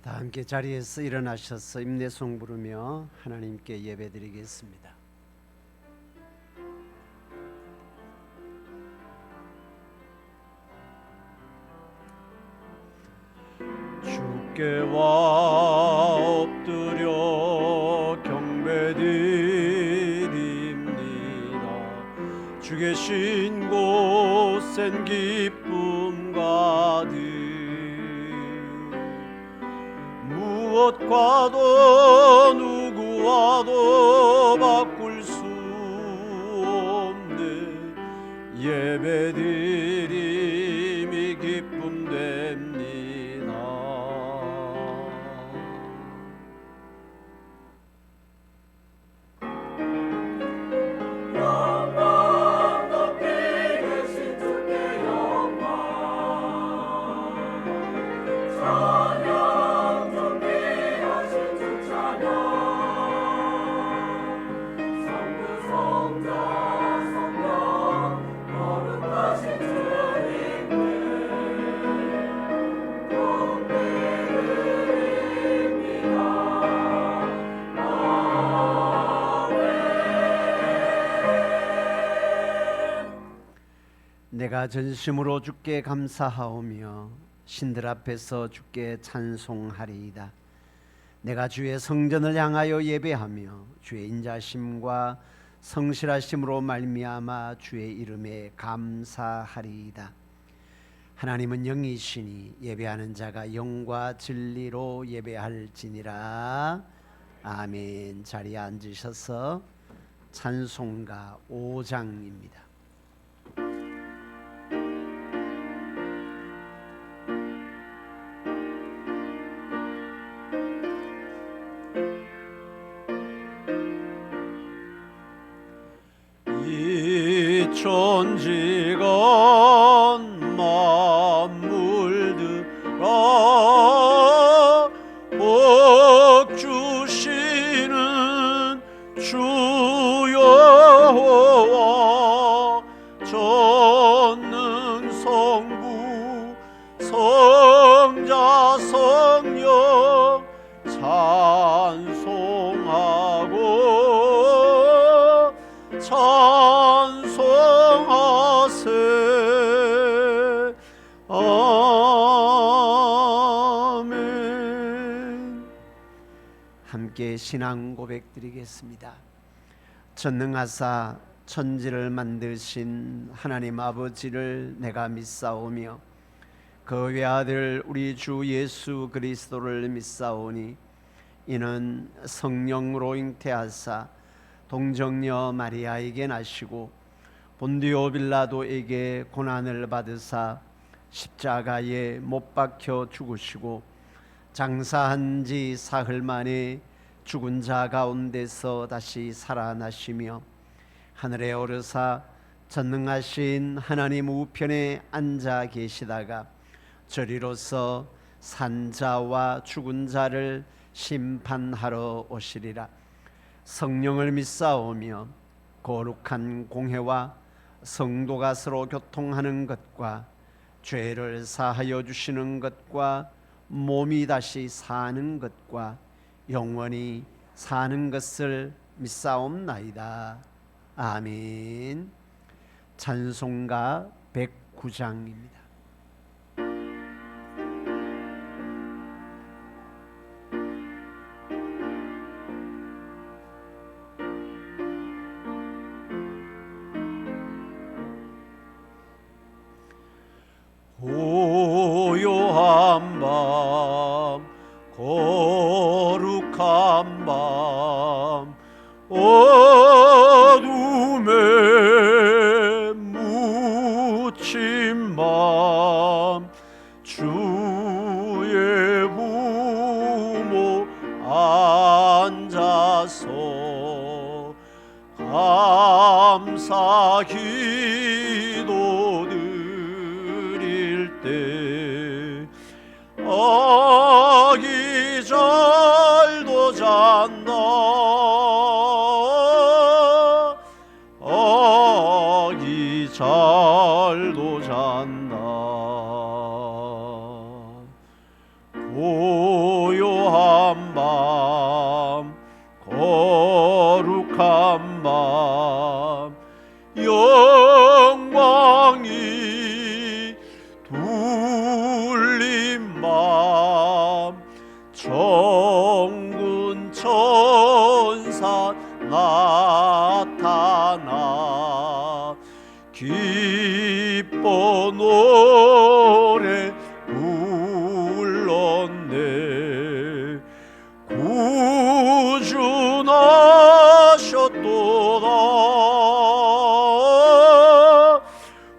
다 함께 자리에서 일어나셔서 임내송 부르며 하나님께 예배드리겠습니다. 주께와 엎드려 경배드립니다. 주 계신 곳엔 기쁨 가득 무엇과도 누구와도 바꿀 수 없네 예배드림이 기쁨 됩니다. 내가 전심으로 주께 감사하오며 신들 앞에서 주께 찬송하리이다. 내가 주의 성전을 향하여 예배하며 주의 인자심과 성실하심으로 말미암아 주의 이름에 감사하리이다. 하나님은 영이시니 예배하는 자가 영과 진리로 예배할지니라. 아멘. 자리에 앉으셔서 찬송가 5장입니다. 천지건 만물들아 복 주시는 주 여호와 전능 성부 성자 성령 찬송하고 찬송하세. 아멘. 함께 신앙 고백 드리겠습니다. 전능하사 천지를 만드신 하나님 아버지를 내가 믿사오며 그 외아들 우리 주 예수 그리스도를 믿사오니 이는 성령으로 잉태하사 동정녀 마리아에게 나시고 본디오 빌라도에게 고난을 받으사 십자가에 못 박혀 죽으시고 장사한 지 사흘 만에 죽은 자 가운데서 다시 살아나시며 하늘에 오르사 전능하신 하나님 우편에 앉아 계시다가 저리로서 산자와 죽은 자를 심판하러 오시리라. 성령을 믿사오며 거룩한 공회와 성도가 서로 교통하는 것과 죄를 사하여 주시는 것과 몸이 다시 사는 것과 영원히 사는 것을 믿사옵나이다. 아멘. 찬송가 109장입니다. 고요한 밤 거룩한 밤 어둠에 묻힌 밤 주의 부모 앉아서 감사 기도 드릴 때 아기 잘도 잔다. 아기 잘도 잔다. 고요 성군 천사 나타나 기뻐 노래 불렀네. 구주 나셨도다.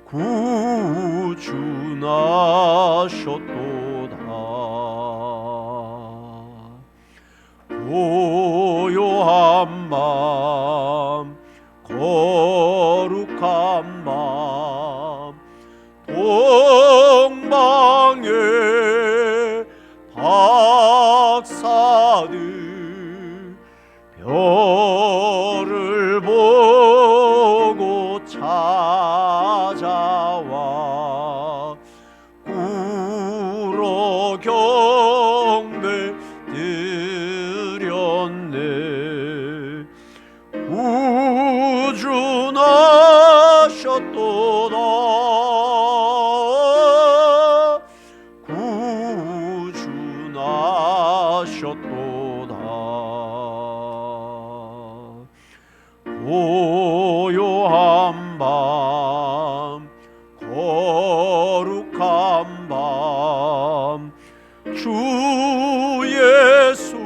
구주 나셨도다. 고요한 밤 거룩한 밤 동방에 박사들 별을 보고 찾아와 꿇어 경배 드렸네. 구주 나셨도다. 구주 나셨도다. 고요한 밤 거룩한 밤 주 예수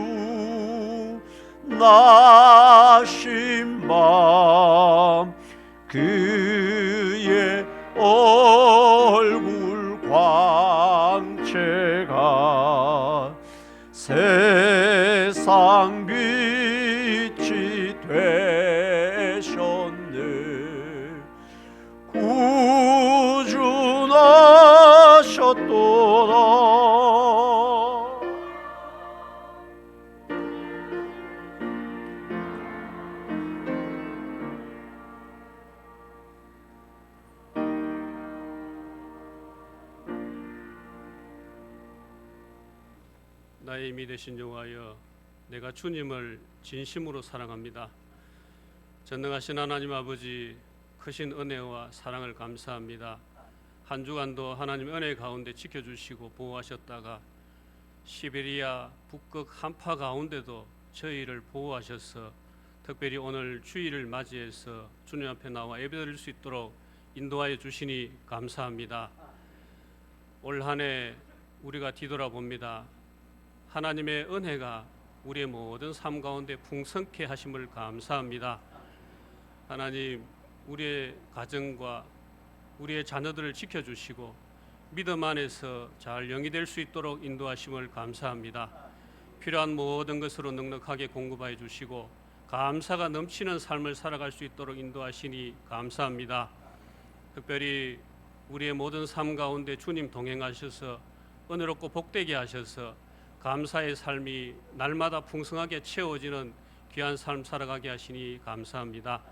나신 밤 그의 얼굴 광채가 세상 빛이 되셨네. 구주 나셨도다. 나의 힘이 되신 여호와여, 내가 주님을 진심으로 사랑합니다. 전능하신 하나님 아버지, 크신 은혜와 사랑을 감사합니다. 한 주간도 하나님 은혜 가운데 지켜주시고 보호하셨다가 시베리아 북극 한파 가운데도 저희를 보호하셔서 특별히 오늘 주일을 맞이해서 주님 앞에 나와 예배드릴 수 있도록 인도하여 주시니 감사합니다. 올 한 해 우리가 뒤돌아봅니다. 하나님의 은혜가 우리의 모든 삶 가운데 풍성케 하심을 감사합니다. 하나님, 우리의 가정과 우리의 자녀들을 지켜주시고 믿음 안에서 잘 영위될 수 있도록 인도하심을 감사합니다. 필요한 모든 것으로 넉넉하게 공급하여 주시고 감사가 넘치는 삶을 살아갈 수 있도록 인도하시니 감사합니다. 특별히 우리의 모든 삶 가운데 주님 동행하셔서 은혜롭고 복되게 하셔서 감사의 삶이 날마다 풍성하게 채워지는 귀한 삶 살아가게 하시니 감사합니다.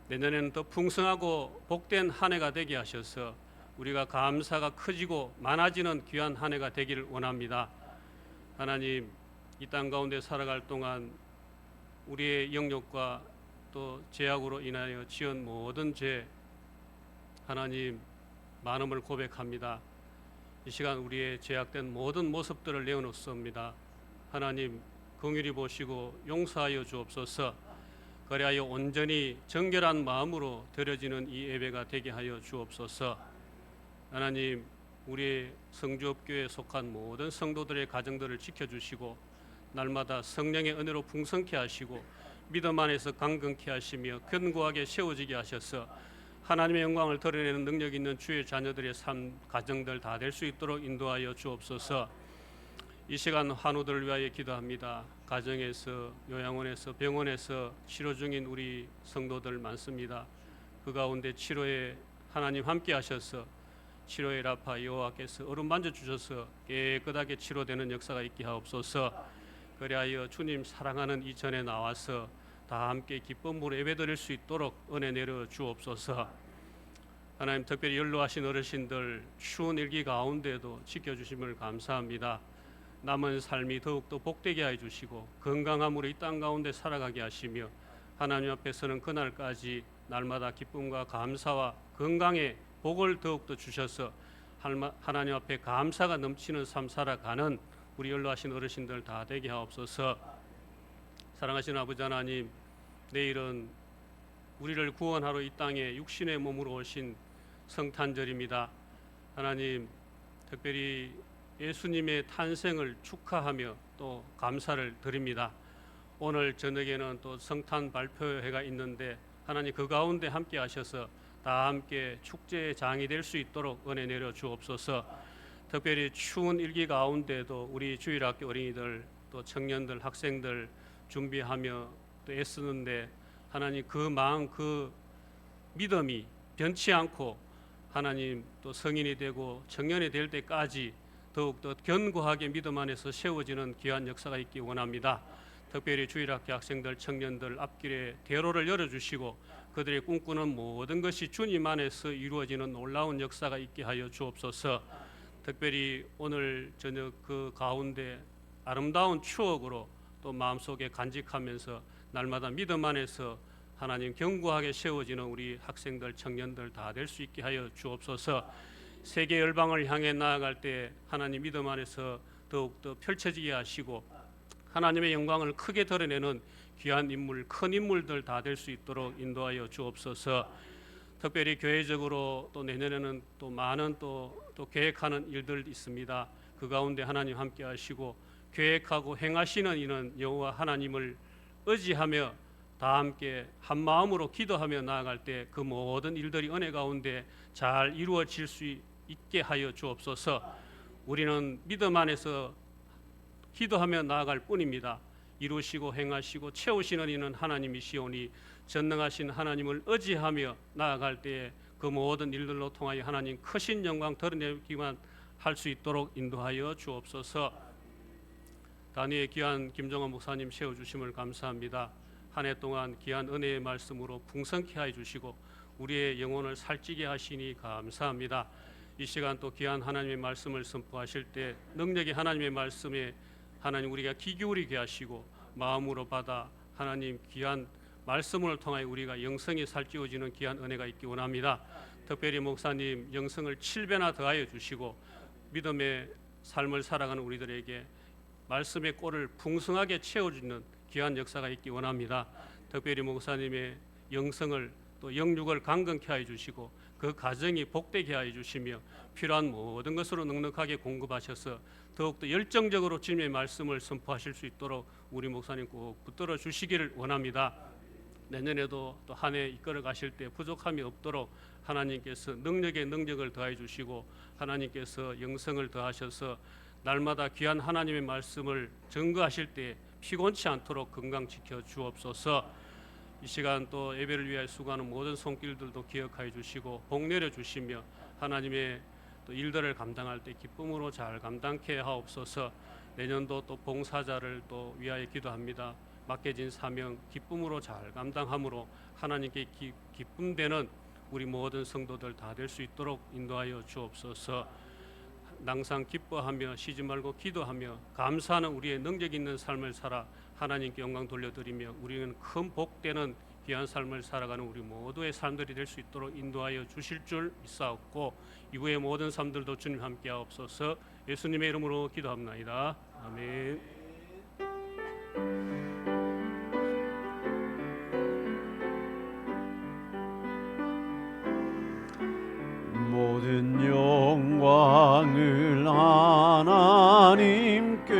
내년에는 더 풍성하고 복된 한 해가 되게 하셔서 우리가 감사가 커지고 많아지는 귀한 한 해가 되기를 원합니다. 하나님, 이 땅 가운데 살아갈 동안 우리의 영역과 또 죄악으로 인하여 지은 모든 죄, 하나님 많음을 고백합니다. 이 시간 우리의 죄악된 모든 모습들을 내어놓습니다. 하나님, 긍휼히 보시고 용서하여 주옵소서. 그리하여 온전히 정결한 마음으로 드려지는 이 예배가 되게 하여 주옵소서. 하나님, 우리의 성주업교회에 속한 모든 성도들의 가정들을 지켜주시고 날마다 성령의 은혜로 풍성케 하시고 믿음 안에서 강건케 하시며 견고하게 세워지게 하셔서 하나님의 영광을 드러내는 능력 있는 주의 자녀들의 삶, 가정들 다 될 수 있도록 인도하여 주옵소서. 이 시간 환우들을 위하여 기도합니다. 가정에서, 요양원에서, 병원에서 치료 중인 우리 성도들 많습니다. 그 가운데 치료에 하나님 함께 하셔서 치료의 라파 여호와께서 얼음 만져주셔서 깨끗하게 치료되는 역사가 있게 하옵소서. 그리하여 주님 사랑하는 이 전에 나와서 다 함께 기쁨으로 예배드릴 수 있도록 은혜 내려 주옵소서. 하나님, 특별히 연로하신 어르신들 추운 일기 가운데도 지켜주심을 감사합니다. 남은 삶이 더욱더 복되게 해 주시고 건강함으로 이 땅 가운데 살아가게 하시며 하나님 앞에서는 그날까지 날마다 기쁨과 감사와 건강의 복을 더욱더 주셔서 하나님 앞에 감사가 넘치는 삶 살아가는 우리 연로하신 어르신들 다 되게 하옵소서. 사랑하시는 아버지 하나님, 내일은 우리를 구원하러 이 땅에 육신의 몸으로 오신 성탄절입니다. 하나님, 특별히 예수님의 탄생을 축하하며 또 감사를 드립니다. 오늘 저녁에는 또 성탄 발표회가 있는데 하나님 그 가운데 함께 하셔서 다 함께 축제의 장이 될 수 있도록 은혜 내려 주옵소서. 특별히 추운 일기 가운데도 우리 주일학교 어린이들 또 청년들 학생들 준비하며 또 애쓰는데 하나님 그 마음 그 믿음이 변치 않고 하나님 또 성인이 되고 청년이 될 때까지 더욱더 견고하게 믿음 안에서 세워지는 귀한 역사가 있기 원합니다. 특별히 주일학교 학생들 청년들 앞길에 대로를 열어주시고 그들이 꿈꾸는 모든 것이 주님 안에서 이루어지는 놀라운 역사가 있게 하여 주옵소서. 특별히 오늘 저녁 그 가운데 아름다운 추억으로 또 마음속에 간직하면서 날마다 믿음 안에서 하나님 견고하게 세워지는 우리 학생들 청년들 다 될 수 있게 하여 주옵소서. 세계 열방을 향해 나아갈 때 하나님 믿음 안에서 더욱더 펼쳐지게 하시고 하나님의 영광을 크게 드러내는 귀한 인물 큰 인물들 다 될 수 있도록 인도하여 주옵소서. 특별히 교회적으로 또 내년에는 또 많은 또 계획하는 일들 있습니다. 그 가운데 하나님 함께 하시고 계획하고 행하시는 이는 여호와 하나님을 의지하며 다 함께 한 마음으로 기도하며 나아갈 때 그 모든 일들이 은혜 가운데 잘 이루어질 수 있게 하여 주옵소서. 우리는 믿음 안에서 기도하며 나아갈 뿐입니다. 이루시고 행하시고 채우시는 이는 하나님이시오니 전능하신 하나님을 의지하며 나아갈 때에 그 모든 일들로 통하여 하나님 크신 영광 드러내기만 할 수 있도록 인도하여 주옵소서. 단위의 귀한 김정원 목사님 세워주심을 감사합니다. 한 해 동안 귀한 은혜의 말씀으로 풍성케 하여 주시고 우리의 영혼을 살찌게 하시니 감사합니다. 이 시간 또 귀한 하나님의 말씀을 선포하실 때 능력이 하나님의 말씀에 하나님 우리가 귀 기울이게 하시고 마음으로 받아 하나님 귀한 말씀을 통하여 우리가 영성이 살찌워지는 귀한 은혜가 있기 원합니다. 특별히 목사님 영성을 7배나 더하여 주시고 믿음의 삶을 살아가는 우리들에게 말씀의 꼴을 풍성하게 채워주는 귀한 역사가 있기 원합니다. 특별히 목사님의 영성을 또 영육을 강건케 하여 주시고 그 가정이 복되게 하여 주시며 필요한 모든 것으로 넉넉하게 공급하셔서 더욱더 열정적으로 주님의 말씀을 선포하실 수 있도록 우리 목사님 꼭 붙들어 주시기를 원합니다. 내년에도 또 한 해 이끌어 가실 때 부족함이 없도록 하나님께서 능력에 능력을 더해 주시고 하나님께서 영성을 더하셔서 날마다 귀한 하나님의 말씀을 증거하실 때 피곤치 않도록 건강 지켜 주옵소서. 이 시간 또 예배를 위하여 수고하는 모든 손길들도 기억하여 주시고 복 내려 주시며 하나님의 또 일들을 감당할 때 기쁨으로 잘 감당케 하옵소서. 내년도 또 봉사자를 또 위하여 기도합니다. 맡겨진 사명 기쁨으로 잘 감당함으로 하나님께 기쁨되는 우리 모든 성도들 다 될 수 있도록 인도하여 주옵소서. 항상 기뻐하며 쉬지 말고 기도하며 감사하는 우리의 능력 있는 삶을 살아 하나님께 영광 돌려드리며 우리는 큰 복되는 귀한 삶을 살아가는 우리 모두의 삶들이 될 수 있도록 인도하여 주실 줄 믿사옵고 이후의 모든 삶들도 주님 함께하옵소서. 예수님의 이름으로 기도합나이다. 아멘. 모든 영광을 하나님께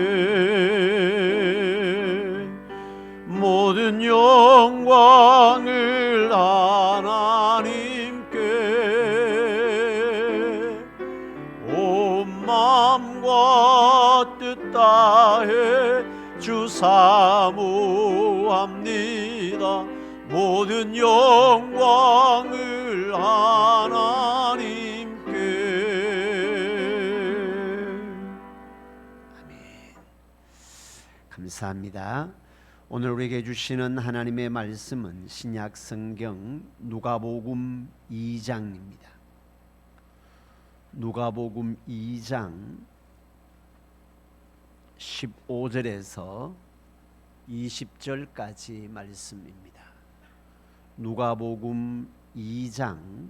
모든 영광을 하나님께 온 마음과 뜻 다해 주 사모합니다. 모든 영광을 하나님께. 아멘. 감사합니다. 오늘 우리에게 주시는 하나님의 말씀은 신약 성경 누가복음 2장입니다. 누가복음 2장 15절에서 20절까지 말씀입니다. 누가복음 2장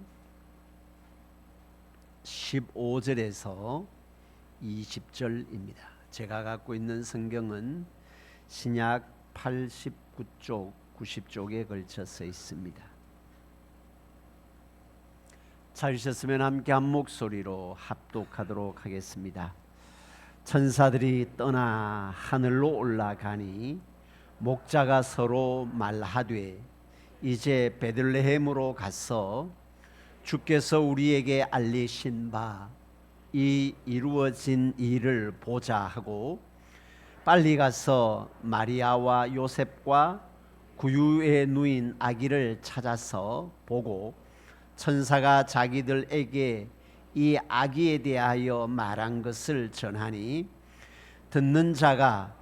15절에서 20절입니다. 제가 갖고 있는 성경은 신약 89쪽, 90쪽에 걸쳐서 있습니다. 찾으셨으면 함께 한 목소리로 합독하도록 하겠습니다. 천사들이 떠나 하늘로 올라가니 목자가 서로 말하되 이제 베들레헴으로 가서 주께서 우리에게 알리신 바 이 이루어진 일을 보자 하고 빨리 가서 마리아와 요셉과 구유에 누인 아기를 찾아서 보고 천사가 자기들에게 이 아기에 대하여 말한 것을 전하니 듣는 자가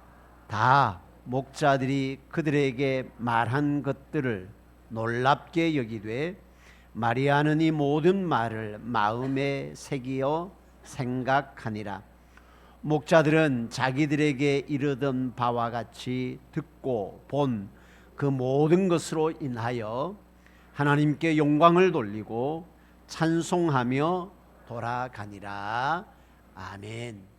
다 목자들이 그들에게 말한 것들을 놀랍게 여기되 마리아는 이 모든 말을 마음에 새기어 생각하니라. 목자들은 자기들에게 이르던 바와 같이 듣고 본 그 모든 것으로 인하여 하나님께 영광을 돌리고 찬송하며 돌아가니라. 아멘.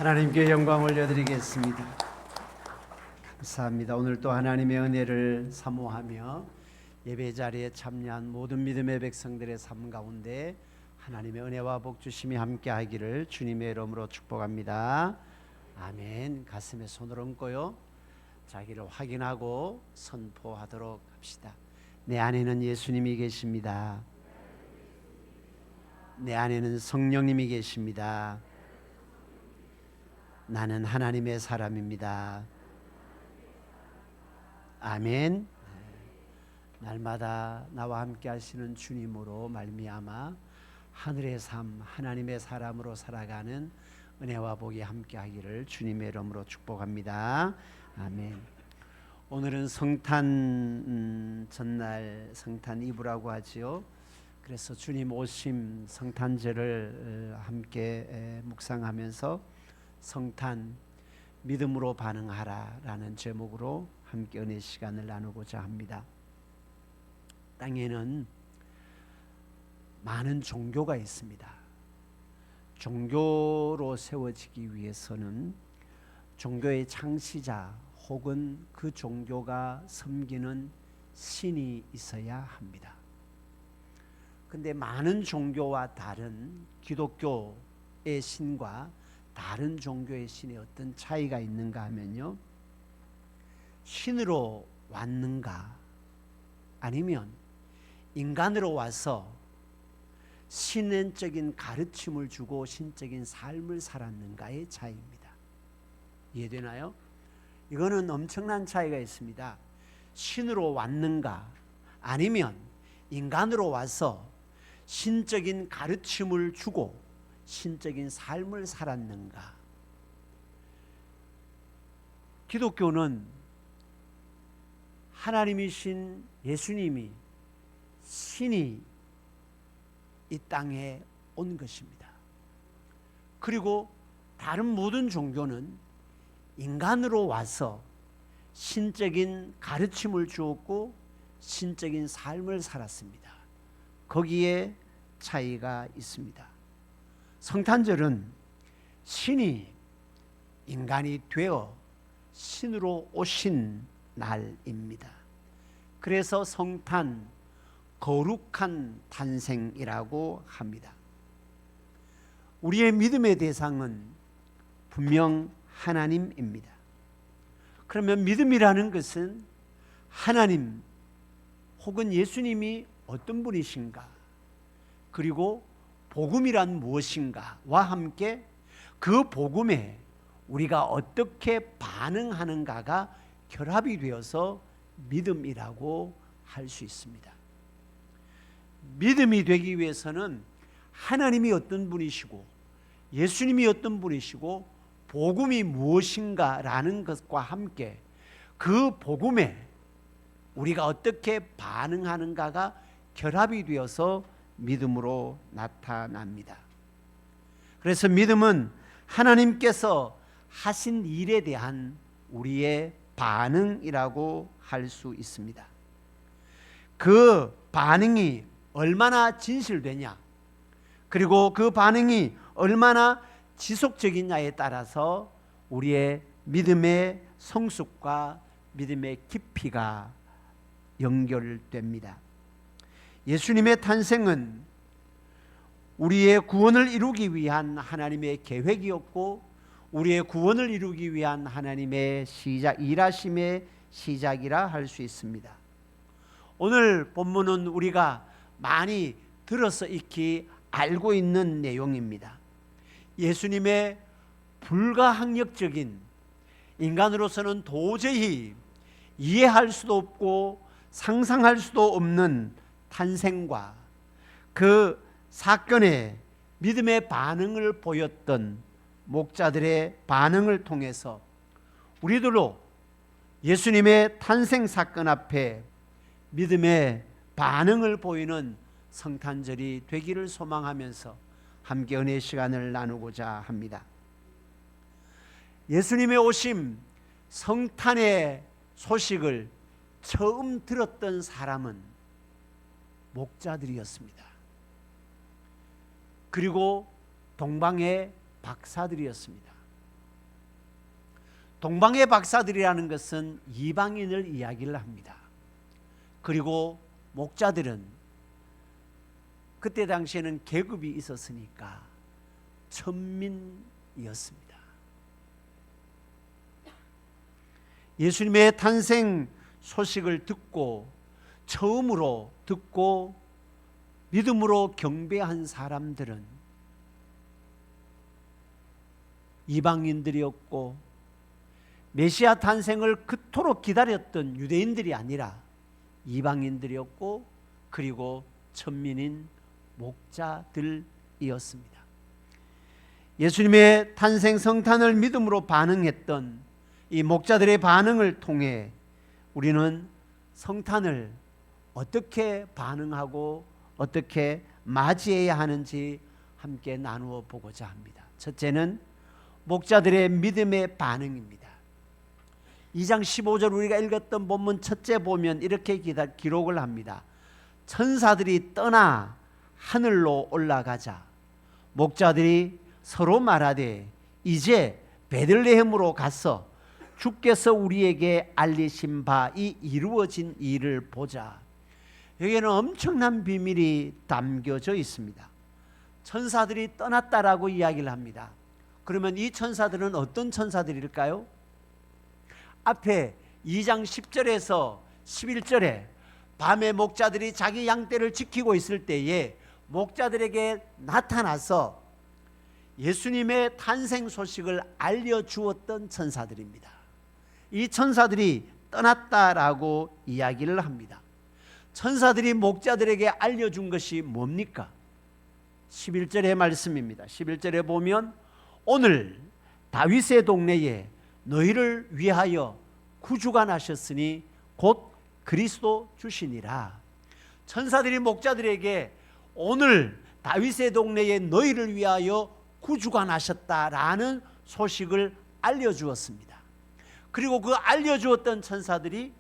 하나님께 영광 올려드리겠습니다. 감사합니다. 오늘 또 하나님의 은혜를 사모하며 예배 자리에 참여한 모든 믿음의 백성들의 삶 가운데 하나님의 은혜와 복 주심이 함께하기를 주님의 이름으로 축복합니다. 아멘. 가슴에 손을 얹고요, 자기를 확인하고 선포하도록 합시다. 내 안에는 예수님이 계십니다. 내 안에는 성령님이 계십니다. 나는 하나님의 사람입니다. 아멘. 날마다 나와 함께 하시는 주님으로 말미암아 하늘의 삶, 하나님의 사람으로 살아가는 은혜와 복이 함께 하기를 주님의 이름으로 축복합니다. 아멘. 오늘은 성탄 전날, 성탄 이브라고 하지요. 그래서 주님 오심 성탄절을 함께 묵상하면서 성탄 믿음으로 반응하라 라는 제목으로 함께 은혜 시간을 나누고자 합니다. 땅에는 많은 종교가 있습니다. 종교로 세워지기 위해서는 종교의 창시자 혹은 그 종교가 섬기는 신이 있어야 합니다. 근데 많은 종교와 다른 기독교의 신과 다른 종교의 신에 어떤 차이가 있는가 하면요, 신으로 왔는가 아니면 인간으로 와서 신적인 가르침을 주고 신적인 삶을 살았는가의 차이입니다. 이해되나요? 이거는 엄청난 차이가 있습니다. 신으로 왔는가 아니면 인간으로 와서 신적인 가르침을 주고 신적인 삶을 살았는가. 기독교는 하나님이신 예수님이 신이 이 땅에 온 것입니다. 그리고 다른 모든 종교는 인간으로 와서 신적인 가르침을 주었고 신적인 삶을 살았습니다. 거기에 차이가 있습니다. 성탄절은 신이 인간이 되어 신으로 오신 날입니다. 그래서 성탄, 거룩한 탄생이라고 합니다. 우리의 믿음의 대상은 분명 하나님입니다. 그러면 믿음이라는 것은 하나님 혹은 예수님이 어떤 분이신가, 그리고 복음이란 무엇인가와 함께 그 복음에 우리가 어떻게 반응하는가가 결합이 되어서 믿음이라고 할 수 있습니다. 믿음이 되기 위해서는 하나님이 어떤 분이시고 예수님이 어떤 분이시고 복음이 무엇인가라는 것과 함께 그 복음에 우리가 어떻게 반응하는가가 결합이 되어서 믿음으로 나타납니다. 그래서 믿음은 하나님께서 하신 일에 대한 우리의 반응이라고 할 수 있습니다. 그 반응이 얼마나 진실되냐, 그리고 그 반응이 얼마나 지속적이냐에 따라서 우리의 믿음의 성숙과 믿음의 깊이가 연결됩니다. 예수님의 탄생은 우리의 구원을 이루기 위한 하나님의 계획이었고 우리의 구원을 이루기 위한 하나님의 시작, 일하심의 시작이라 할 수 있습니다. 오늘 본문은 우리가 많이 들어서 익히 알고 있는 내용입니다. 예수님의 불가항력적인, 인간으로서는 도저히 이해할 수도 없고 상상할 수도 없는 탄생과 그 사건에 믿음의 반응을 보였던 목자들의 반응을 통해서 우리들도 예수님의 탄생 사건 앞에 믿음의 반응을 보이는 성탄절이 되기를 소망하면서 함께 은혜의 시간을 나누고자 합니다. 예수님의 오심, 성탄의 소식을 처음 들었던 사람은 목자들이었습니다. 그리고 동방의 박사들이었습니다. 동방의 박사들이라는 것은 이방인을 이야기를 합니다. 그리고 목자들은 그때 당시에는 계급이 있었으니까 천민이었습니다. 예수님의 탄생 소식을 처음으로 듣고 믿음으로 경배한 사람들은 이방인들이었고, 메시아 탄생을 그토록 기다렸던 유대인들이 아니라 이방인들이었고, 그리고 천민인 목자들이었습니다. 예수님의 탄생 성탄을 믿음으로 반응했던 이 목자들의 반응을 통해 우리는 성탄을 어떻게 반응하고 어떻게 맞이해야 하는지 함께 나누어 보고자 합니다. 첫째는 목자들의 믿음의 반응입니다. 2장 15절 우리가 읽었던 본문 첫째 보면 이렇게 기록을 합니다. 천사들이 떠나 하늘로 올라가자 목자들이 서로 말하되 이제 베들레헴으로 가서 주께서 우리에게 알리신 바 이 이루어진 일을 보자. 여기에는 엄청난 비밀이 담겨져 있습니다. 천사들이 떠났다라고 이야기를 합니다. 그러면 이 천사들은 어떤 천사들일까요? 앞에 2장 10절에서 11절에 밤에 목자들이 자기 양떼를 지키고 있을 때에 목자들에게 나타나서 예수님의 탄생 소식을 알려주었던 천사들입니다. 이 천사들이 떠났다라고 이야기를 합니다. 천사들이 목자들에게 알려준 것이 뭡니까? 11절의 말씀입니다. 11절에 보면 오늘 다윗의 동네에 너희를 위하여 구주가 나셨으니 곧 그리스도 주시니라. 천사들이 목자들에게 오늘 다윗의 동네에 너희를 위하여 구주가 나셨다라는 소식을 알려주었습니다. 그리고 그 알려주었던 천사들이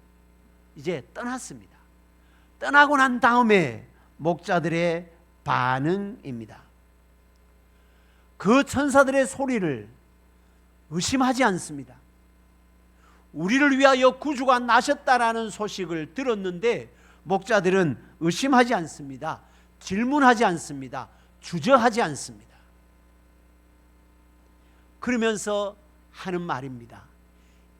이제 떠났습니다. 떠나고 난 다음에 목자들의 반응입니다. 그 천사들의 소리를 의심하지 않습니다. 우리를 위하여 구주가 나셨다라는 소식을 들었는데 목자들은 의심하지 않습니다. 질문하지 않습니다. 주저하지 않습니다. 그러면서 하는 말입니다.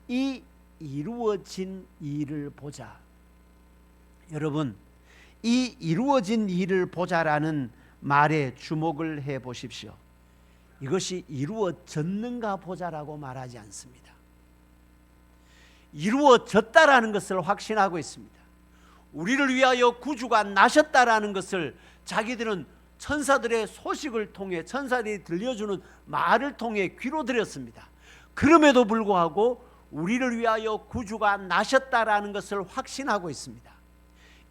이 이루어진 일을 보자. 여러분, 이 이루어진 일을 보자라는 말에 주목을 해 보십시오. 이것이 이루어졌는가 보자라고 말하지 않습니다. 이루어졌다라는 것을 확신하고 있습니다. 우리를 위하여 구주가 나셨다라는 것을 자기들은 천사들의 소식을 통해, 천사들이 들려주는 말을 통해 귀로 들었습니다. 그럼에도 불구하고 우리를 위하여 구주가 나셨다라는 것을 확신하고 있습니다.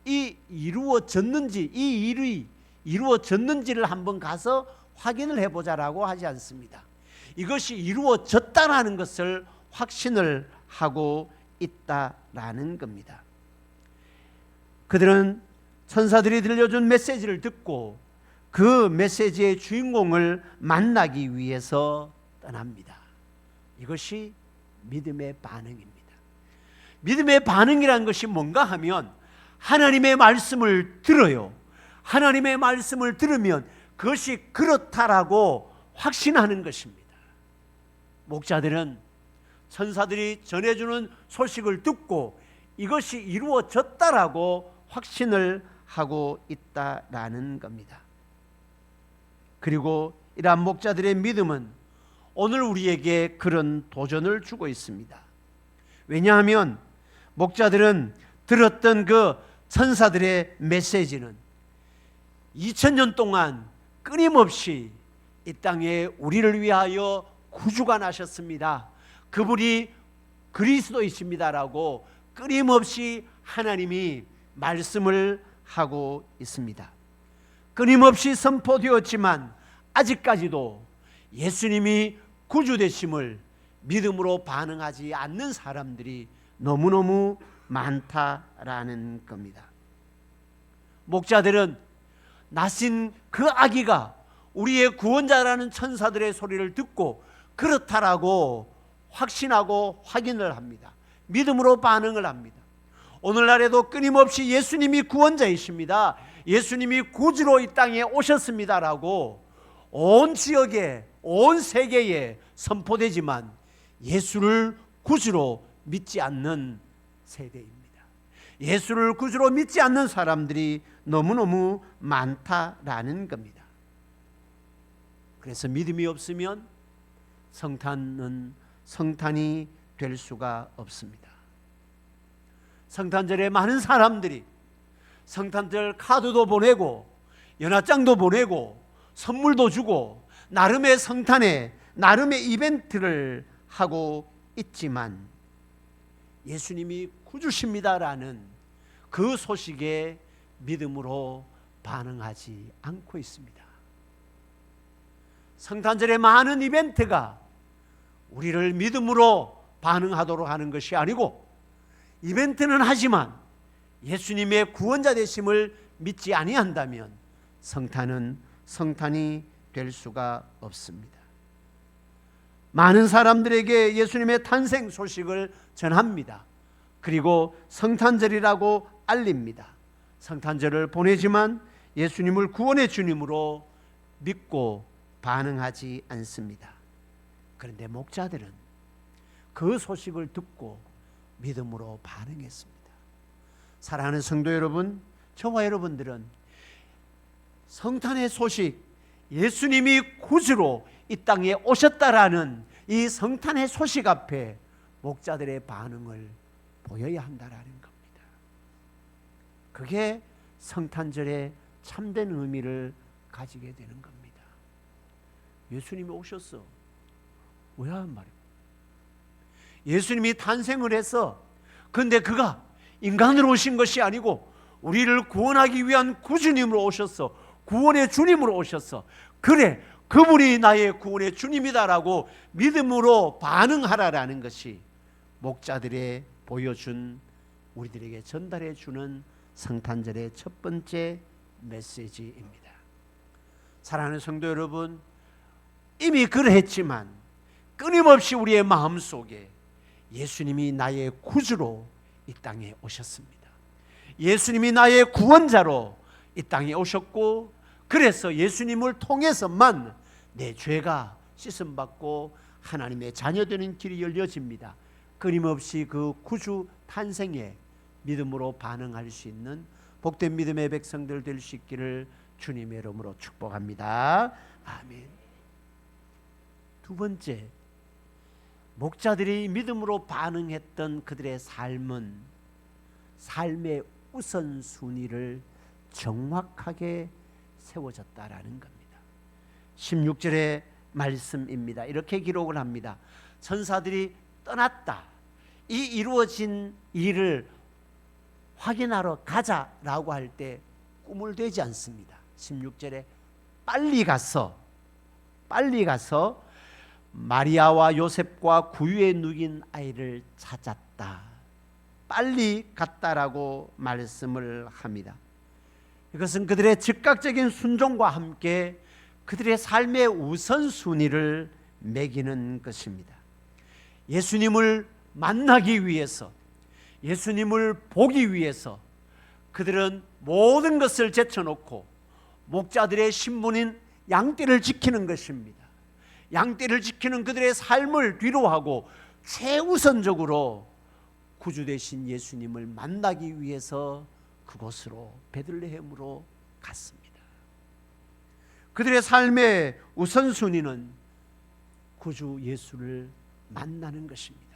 이 이루어졌는지, 이 일이 이루어졌는지를 한번 가서 확인을 해보자라고 하지 않습니다. 이것이 이루어졌다라는 것을 확신을 하고 있다라는 겁니다. 그들은 천사들이 들려준 메시지를 듣고 그 메시지의 주인공을 만나기 위해서 떠납니다. 이것이 믿음의 반응입니다. 믿음의 반응이라는 것이 뭔가 하면 하나님의 말씀을 들어요. 하나님의 말씀을 들으면 그것이 그렇다라고 확신하는 것입니다. 목자들은 천사들이 전해주는 소식을 듣고 이것이 이루어졌다라고 확신을 하고 있다라는 겁니다. 그리고 이러한 목자들의 믿음은 오늘 우리에게 그런 도전을 주고 있습니다. 왜냐하면 목자들은 들었던 그 천사들의 메시지는 2000년 동안 끊임없이 이 땅에 우리를 위하여 구주가 나셨습니다. 그분이 그리스도이십니다라고 끊임없이 하나님이 말씀을 하고 있습니다. 끊임없이 선포되었지만 아직까지도 예수님이 구주 되심을 믿음으로 반응하지 않는 사람들이 너무너무 많다라는 겁니다. 목자들은 나신 그 아기가 우리의 구원자라는 천사들의 소리를 듣고 그렇다라고 확신하고 확인을 합니다. 믿음으로 반응을 합니다. 오늘날에도 끊임없이 예수님이 구원자이십니다, 예수님이 구주로 이 땅에 오셨습니다라고 온 지역에, 온 세계에 선포되지만 예수를 구주로 믿지 않는 세대입니다. 예수를 구주로 믿지 않는 사람들이 너무너무 많다라는 겁니다. 그래서 믿음이 없으면 성탄이 될 수가 없습니다. 성탄절에 많은 사람들이 성탄절 카드도 보내고 연합장도 보내고 선물도 주고 나름의 성탄에 나름의 이벤트를 하고 있지만 예수님이 구주십니다라는 그 소식에 믿음으로 반응하지 않고 있습니다. 성탄절의 많은 이벤트가 우리를 믿음으로 반응하도록 하는 것이 아니고, 이벤트는 하지만 예수님의 구원자 되심을 믿지 아니한다면 성탄이 될 수가 없습니다. 많은 사람들에게 예수님의 탄생 소식을 전합니다. 그리고 성탄절이라고 알립니다. 성탄절을 보내지만 예수님을 구원의 주님으로 믿고 반응하지 않습니다. 그런데 목자들은 그 소식을 듣고 믿음으로 반응했습니다. 사랑하는 성도 여러분, 저와 여러분들은 성탄의 소식, 예수님이 구주로 이 땅에 오셨다라는 이 성탄의 소식 앞에 목자들의 반응을 보여야 한다라는 겁니다. 그게 성탄절의 참된 의미를 가지게 되는 겁니다. 예수님이 오셨어. 왜 하는 말이에요? 예수님이 탄생을 해서, 근데 그가 인간으로 오신 것이 아니고 우리를 구원하기 위한 구주님으로 오셨어. 구원의 주님으로 오셨어. 그래, 그분이 나의 구원의 주님이다라고 믿음으로 반응하라라는 것이 목자들의 보여준, 우리들에게 전달해 주는 성탄절의 첫 번째 메시지입니다. 사랑하는 성도 여러분, 이미 그러했지만 끊임없이 우리의 마음속에 예수님이 나의 구주로 이 땅에 오셨습니다. 예수님이 나의 구원자로 이 땅에 오셨고, 그래서 예수님을 통해서만 내 죄가 씻음받고 하나님의 자녀되는 길이 열려집니다. 끊임없이 그 구주 탄생에 믿음으로 반응할 수 있는 복된 믿음의 백성들 될 수 있기를 주님의 이름으로 축복합니다. 아멘. 두 번째, 목자들이 믿음으로 반응했던 그들의 삶은 삶의 우선순위를 정확하게 세워졌다라는 겁니다. 16절의 말씀입니다. 이렇게 기록을 합니다. 천사들이 떠났다. 이 이루어진 일을 확인하러 가자라고 할 때 꿈을 대지 않습니다. 16절에 빨리 가서 마리아와 요셉과 구유에 누긴 아이를 찾았다. 빨리 갔다라고 말씀을 합니다. 이것은 그들의 즉각적인 순종과 함께 그들의 삶의 우선순위를 매기는 것입니다. 예수님을 만나기 위해서, 예수님을 보기 위해서 그들은 모든 것을 제쳐놓고 목자들의 신분인 양떼를 지키는 것입니다. 양떼를 지키는 그들의 삶을 뒤로하고 최우선적으로 구주 되신 예수님을 만나기 위해서 그곳으로, 베들레헴으로 갔습니다. 그들의 삶의 우선순위는 구주 예수를 만나는 것입니다.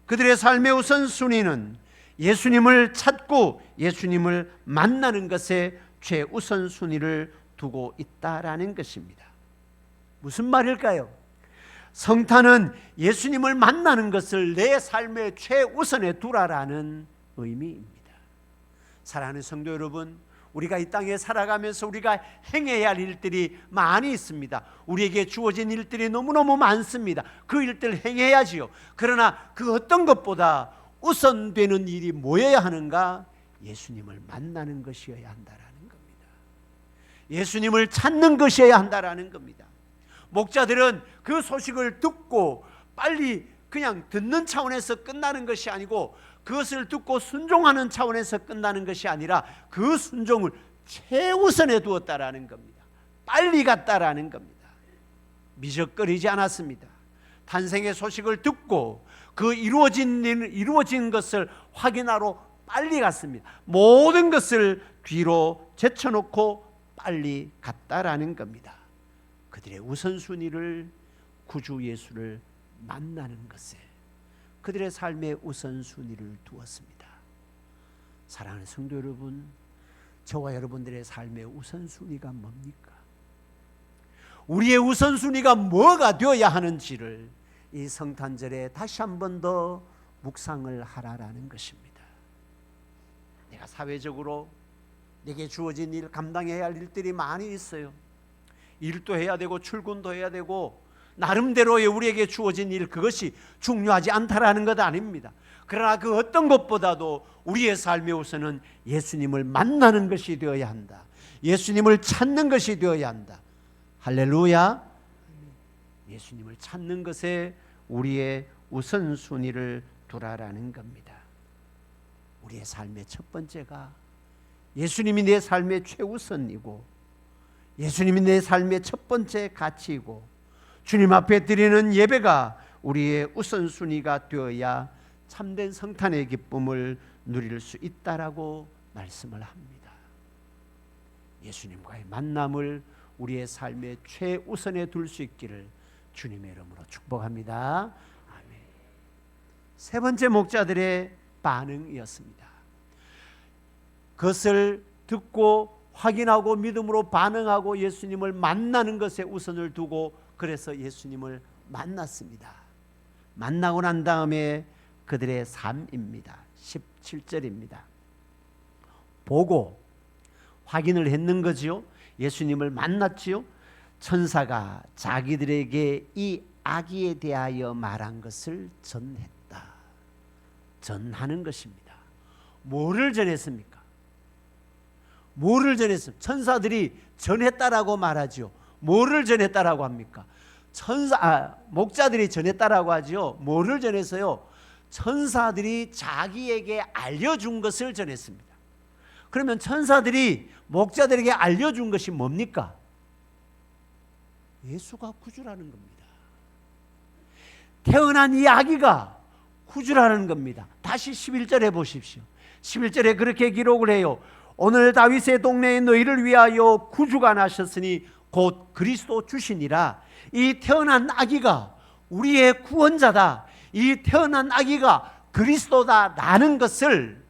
그들의 삶의 우선순위는 예수님을 찾고 예수님을 만나는 것에 최우선순위를 두고 있다라는 것입니다. 무슨 말일까요? 성탄은 예수님을 만나는 것을 내 삶의 최우선에 두라라는 의미입니다. 사랑하는 성도 여러분, 우리가 이 땅에 살아가면서 우리가 행해야 할 일들이 많이 있습니다. 우리에게 주어진 일들이 너무너무 많습니다. 그 일들 행해야지요. 그러나 그 어떤 것보다 우선되는 일이 뭐여야 하는가? 예수님을 만나는 것이어야 한다라는 겁니다. 예수님을 찾는 것이어야 한다라는 겁니다. 목자들은 그 소식을 듣고 빨리 그냥 듣는 차원에서 끝나는 것이 아니고 그것을 듣고 순종하는 차원에서 끝나는 것이 아니라 그 순종을 최우선에 두었다라는 겁니다. 빨리 갔다라는 겁니다. 미적거리지 않았습니다. 탄생의 소식을 듣고 그 이루어진 것을 확인하러 빨리 갔습니다. 모든 것을 뒤로 제쳐놓고 빨리 갔다라는 겁니다. 그들의 우선순위를 구주 예수를 만나는 것에 그들의 삶의 우선순위를 두었습니다. 사랑하는 성도 여러분, 저와 여러분들의 삶의 우선순위가 뭡니까? 우리의 우선순위가 뭐가 되어야 하는지를 이 성탄절에 다시 한 번 더 묵상을 하라라는 것입니다. 내가 사회적으로 내게 주어진 일, 감당해야 할 일들이 많이 있어요. 일도 해야 되고 출근도 해야 되고 나름대로의 우리에게 주어진 일, 그것이 중요하지 않다라는 것 아닙니다. 그러나 그 어떤 것보다도 우리의 삶의 우선은 예수님을 만나는 것이 되어야 한다. 예수님을 찾는 것이 되어야 한다. 할렐루야. 예수님을 찾는 것에 우리의 우선순위를 두라라는 겁니다. 우리의 삶의 첫 번째가 예수님이 내 삶의 최우선이고 예수님이 내 삶의 첫 번째 가치이고 주님 앞에 드리는 예배가 우리의 우선순위가 되어야 참된 성탄의 기쁨을 누릴 수 있다라고 말씀을 합니다. 예수님과의 만남을 우리의 삶의 최우선에 둘 수 있기를 주님의 이름으로 축복합니다. 아멘. 세 번째 목자들의 반응이었습니다. 그것을 듣고 확인하고 믿음으로 반응하고 예수님을 만나는 것에 우선을 두고 그래서 예수님을 만났습니다. 만나고 난 다음에 그들의 삶입니다. 17절입니다. 보고 확인을 했는 거지요. 예수님을 만났지요. 천사가 자기들에게 이 아기에 대하여 말한 것을 전했다. 전하는 것입니다. 뭐를 전했습니까? 뭐를 전했습니까? 천사들이 전했다라고 말하죠. 뭐를 전했다라고 합니까? 목자들이 전했다라고 하죠. 뭐를 전해서요? 천사들이 자기에게 알려준 것을 전했습니다. 그러면 천사들이 목자들에게 알려준 것이 뭡니까? 예수가 구주라는 겁니다. 태어난 이 아기가 구주라는 겁니다. 다시 11절에 보십시오. 11절에 그렇게 기록을 해요. 오늘 다윗의 동네에 너희를 위하여 구주가 나셨으니 곧 그리스도 주시니라. 이 태어난 아기가 우리의 구원자다. 이 태어난 아기가 그리스도다라는 것을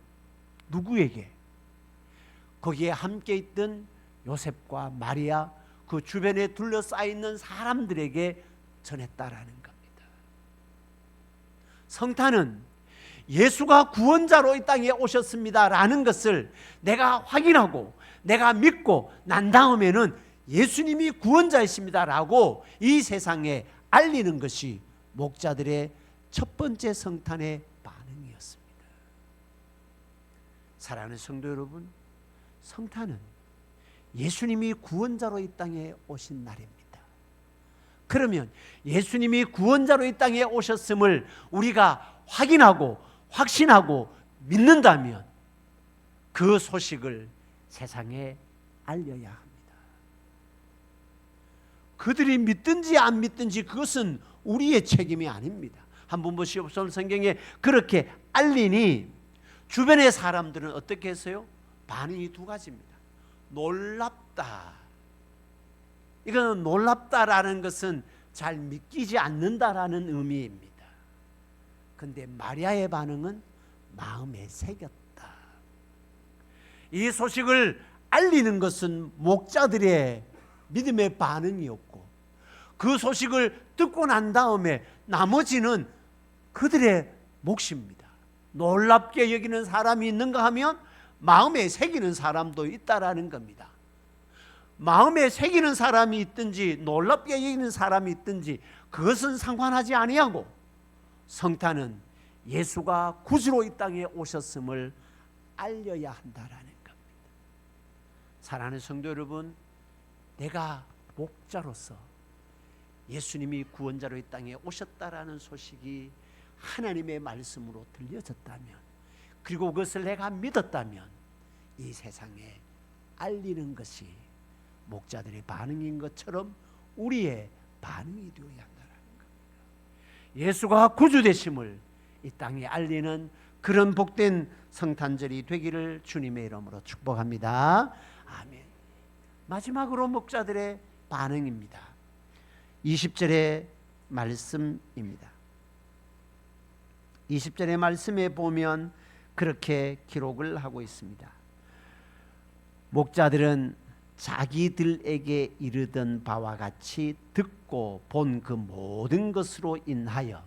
누구에게? 거기에 함께 있던 요셉과 마리아, 그 주변에 둘러싸여 있는 사람들에게 전했다라는 겁니다. 성탄은 예수가 구원자로 이 땅에 오셨습니다라는 것을 내가 확인하고 내가 믿고 난 다음에는 예수님이 구원자이십니다라고 이 세상에 알리는 것이 목자들의 첫 번째 성탄의 반응이었습니다. 사랑하는 성도 여러분, 성탄은 예수님이 구원자로 이 땅에 오신 날입니다. 그러면 예수님이 구원자로 이 땅에 오셨음을 우리가 확인하고 확신하고 믿는다면 그 소식을 세상에 알려야 합니다. 그들이 믿든지 안 믿든지 그것은 우리의 책임이 아닙니다. 한번 보시옵소서. 성경에 그렇게 알리니 주변의 사람들은 어떻게 했어요? 반응이 두 가지입니다. 놀랍다. 이거는 놀랍다라는 것은 잘 믿기지 않는다라는 의미입니다. 그런데 마리아의 반응은 마음에 새겼다. 이 소식을 알리는 것은 목자들의 믿음의 반응이었고 그 소식을 듣고 난 다음에 나머지는 그들의 몫입니다. 놀랍게 여기는 사람이 있는가 하면 마음에 새기는 사람도 있다라는 겁니다. 마음에 새기는 사람이 있든지 놀랍게 여기는 사람이 있든지 그것은 상관하지 아니하고 성탄은 예수가 구주로 이 땅에 오셨음을 알려야 한다라는 겁니다. 사랑하는 성도 여러분, 내가 목자로서 예수님이 구원자로 이 땅에 오셨다라는 소식이 하나님의 말씀으로 들려졌다면, 그리고 그것을 내가 믿었다면 이 세상에 알리는 것이 목자들의 반응인 것처럼 우리의 반응이 되어야 한다는 겁니다. 예수가 구주되심을 이 땅에 알리는 그런 복된 성탄절이 되기를 주님의 이름으로 축복합니다. 아멘. 마지막으로 목자들의 반응입니다. 20절의 말씀입니다. 20절의 말씀에 보면 그렇게 기록을 하고 있습니다. 목자들은 자기들에게 이르던 바와 같이 듣고 본 그 모든 것으로 인하여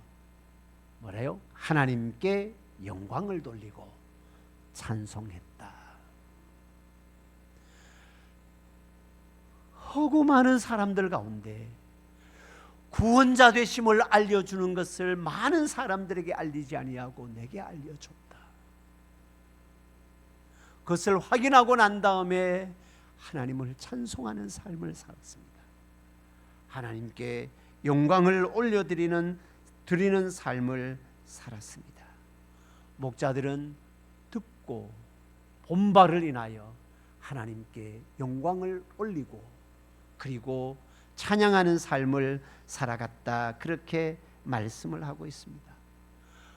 뭐래요? 하나님께 영광을 돌리고 찬송했다. 허구 많은 사람들 가운데 구원자 되심을 알려주는 것을 많은 사람들에게 알리지 아니하고 내게 알려줬다. 그것을 확인하고 난 다음에 하나님을 찬송하는 삶을 살았습니다. 하나님께 영광을 올려드리는 삶을 살았습니다. 목자들은 듣고 본 바를 인하여 하나님께 영광을 올리고 그리고 찬양하는 삶을 살아갔다. 그렇게 말씀을 하고 있습니다.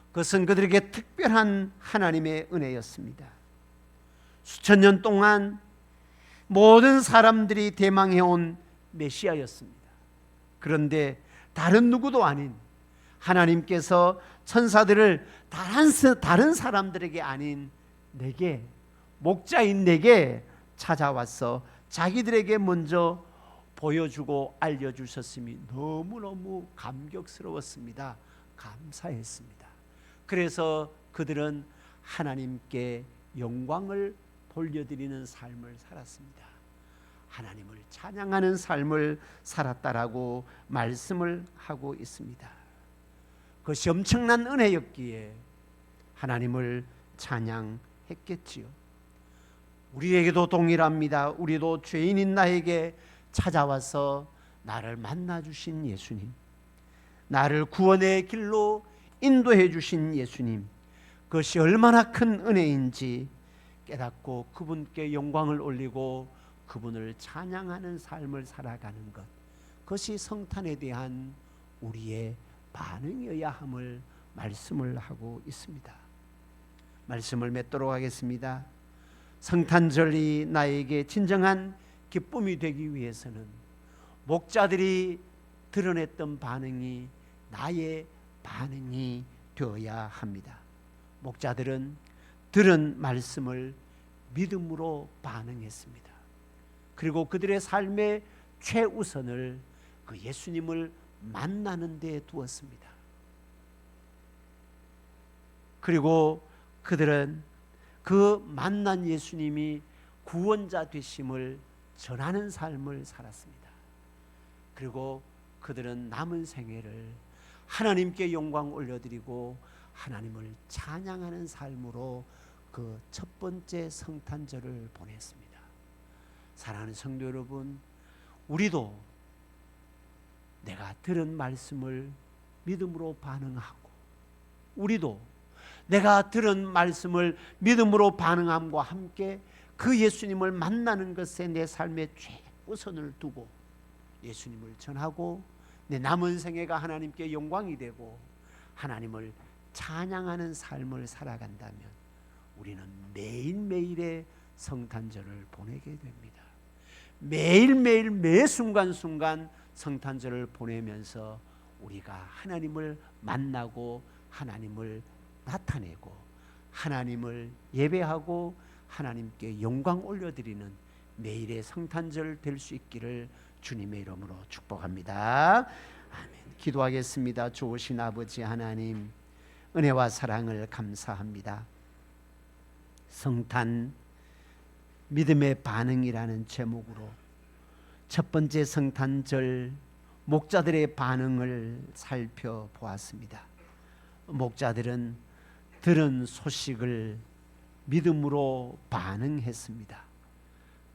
그것은 그들에게 특별한 하나님의 은혜였습니다. 수천 년 동안 모든 사람들이 대망해온 메시아였습니다. 그런데 다른 누구도 아닌 하나님께서 천사들을 다른 사람들에게 아닌 내게, 목자인 내게 찾아와서 자기들에게 먼저 보여주고 알려주셨음이 너무너무 감격스러웠습니다. 감사했습니다. 그래서 그들은 하나님께 영광을 돌려드리는 삶을 살았습니다. 하나님을 찬양하는 삶을 살았다라고 말씀을 하고 있습니다. 그것이 엄청난 은혜였기에 하나님을 찬양했겠지요. 우리에게도 동일합니다. 우리도 죄인인 나에게 찾아와서 나를 만나주신 예수님, 나를 구원의 길로 인도해 주신 예수님, 그것이 얼마나 큰 은혜인지 깨닫고 그분께 영광을 올리고 그분을 찬양하는 삶을 살아가는 것, 그것이 성탄에 대한 우리의 반응이어야 함을 말씀을 하고 있습니다. 말씀을 맺도록 하겠습니다. 성탄절이 나에게 진정한 기쁨이 되기 위해서는 목자들이 드러냈던 반응이 나의 반응이 되어야 합니다. 목자들은 들은 말씀을 믿음으로 반응했습니다. 그리고 그들의 삶의 최우선을 그 예수님을 만나는 데 두었습니다. 그리고 그들은 그 만난 예수님이 구원자 되심을 전하는 삶을 살았습니다. 그리고 그들은 남은 생애를 하나님께 영광 올려드리고 하나님을 찬양하는 삶으로 그 첫 번째 성탄절을 보냈습니다. 사랑하는 성도 여러분, 우리도 내가 들은 말씀을 믿음으로 반응하고, 우리도 내가 들은 말씀을 믿음으로 반응함과 함께 그 예수님을 만나는 것에 내 삶의 최우선을 두고 예수님을 전하고 내 남은 생애가 하나님께 영광이 되고 하나님을 찬양하는 삶을 살아간다면 우리는 매일매일의 성탄절을 보내게 됩니다. 매일매일 매 순간순간 성탄절을 보내면서 우리가 하나님을 만나고 하나님을 나타내고 하나님을 예배하고 하나님께 영광 올려드리는 매일의 성탄절 될 수 있기를 주님의 이름으로 축복합니다. 아멘. 기도하겠습니다. 좋으신 아버지 하나님, 은혜와 사랑을 감사합니다. 성탄 믿음의 반응이라는 제목으로 첫 번째 성탄절 목자들의 반응을 살펴보았습니다. 목자들은 들은 소식을 믿음으로 반응했습니다.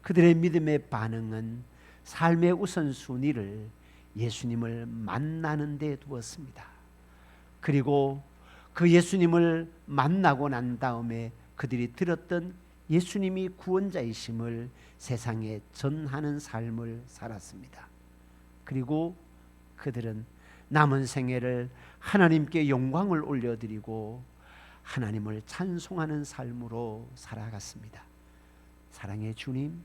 그들의 믿음의 반응은 삶의 우선순위를 예수님을 만나는 데 두었습니다. 그리고 그 예수님을 만나고 난 다음에 그들이 들었던 예수님이 구원자이심을 세상에 전하는 삶을 살았습니다. 그리고 그들은 남은 생애를 하나님께 영광을 올려드리고 하나님을 찬송하는 삶으로 살아갔습니다. 사랑의 주님,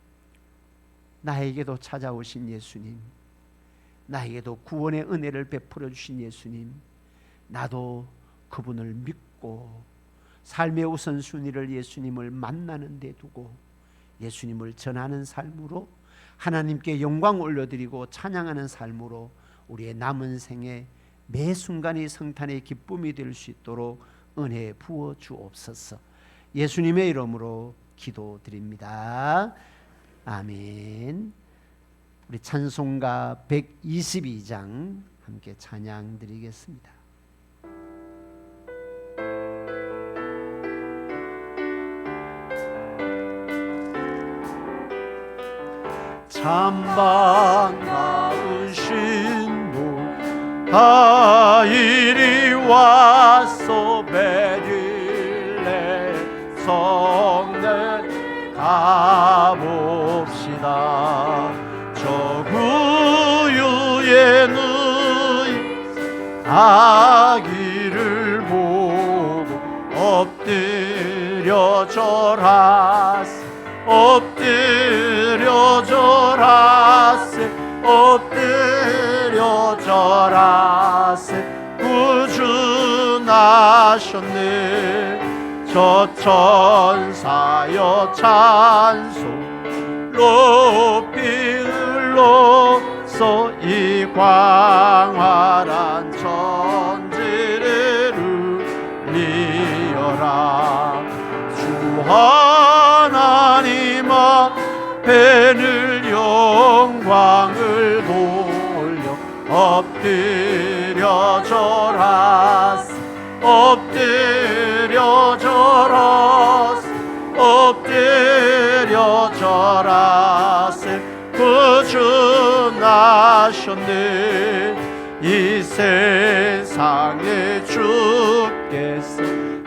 나에게도 찾아오신 예수님, 나에게도 구원의 은혜를 베풀어 주신 예수님, 나도 그분을 믿고 삶의 우선순위를 예수님을 만나는 데 두고 예수님을 전하는 삶으로 하나님께 영광 올려드리고 찬양하는 삶으로 우리의 남은 생에 매 순간이 성탄의 기쁨이 될 수 있도록 은혜 부어 주옵소서. 예수님의 이름으로 기도드립니다. 아멘. 우리 찬송가 122장 함께 찬양 드리겠습니다. 참 반가우신 분 다 이리 와서 베들레 성내 가봅시다. 저 구유의 누이 아기를 보고 엎드려 절하세, 엎드려 절하세, 엎드려 절하세. 구주나셨네. 저 천사여 찬송 높이 흘러서 이 광활한 천지를 울리어라. 주 하나님 앞에 늘 영광을 돌려 엎드려 절하세, 엎드려 절하세, 엎드려 절하세. 구주 나셨네. 이 세상에 주께서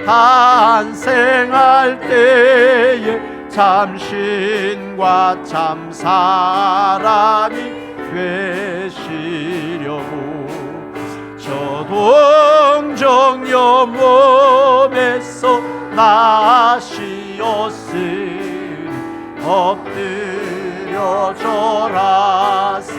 탄생할 때에 참신과 참 사람이 되시려고 저 동정녀 몸에서 나시었으니 엎드려 절하세,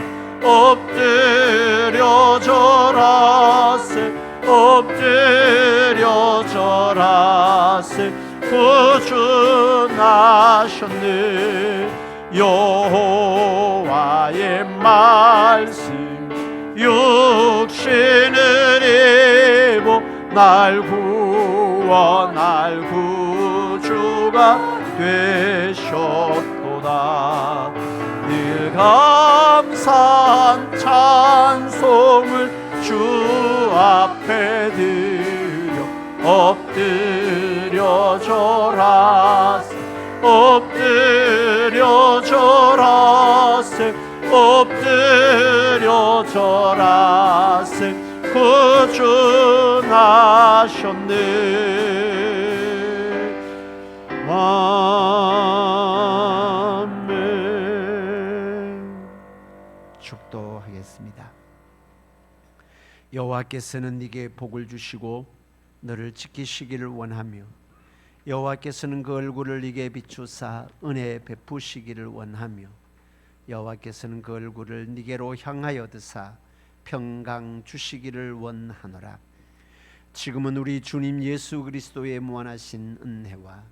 엎드려 절하세, 엎드려 절하세. 구주 나셨네. 여호와의 말씀 육신을 입어 날 구원할 구주가 되셨도다. 늘 감사한 찬송을 주 앞에 드려 엎드려 절하세, 엎드려 절하세, 엎드려 절하세. 구주 나셨네. 아멘. 축도하겠습니다. 여호와께서는 네게 복을 주시고 너를 지키시기를 원하며 여호와께서는 그 얼굴을 네게 비추사 은혜 베푸시기를 원하며 여호와께서는 그 얼굴을 네게로 향하여 드사 평강 주시기를 원하노라. 지금은 우리 주님 예수 그리스도의 무한하신 은혜와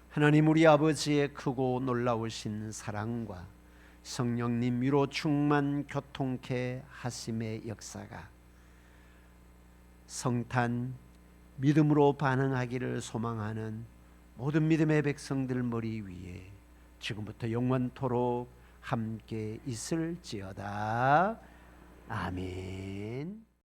하나님 우리 아버지의 크고 놀라우신 사랑과 성령님 위로 충만 교통케 하심의 역사가 성탄 믿음으로 반응하기를 소망하는 모든 믿음의 백성들 머리 위에 지금부터 영원토록 함께 있을지어다. 아멘.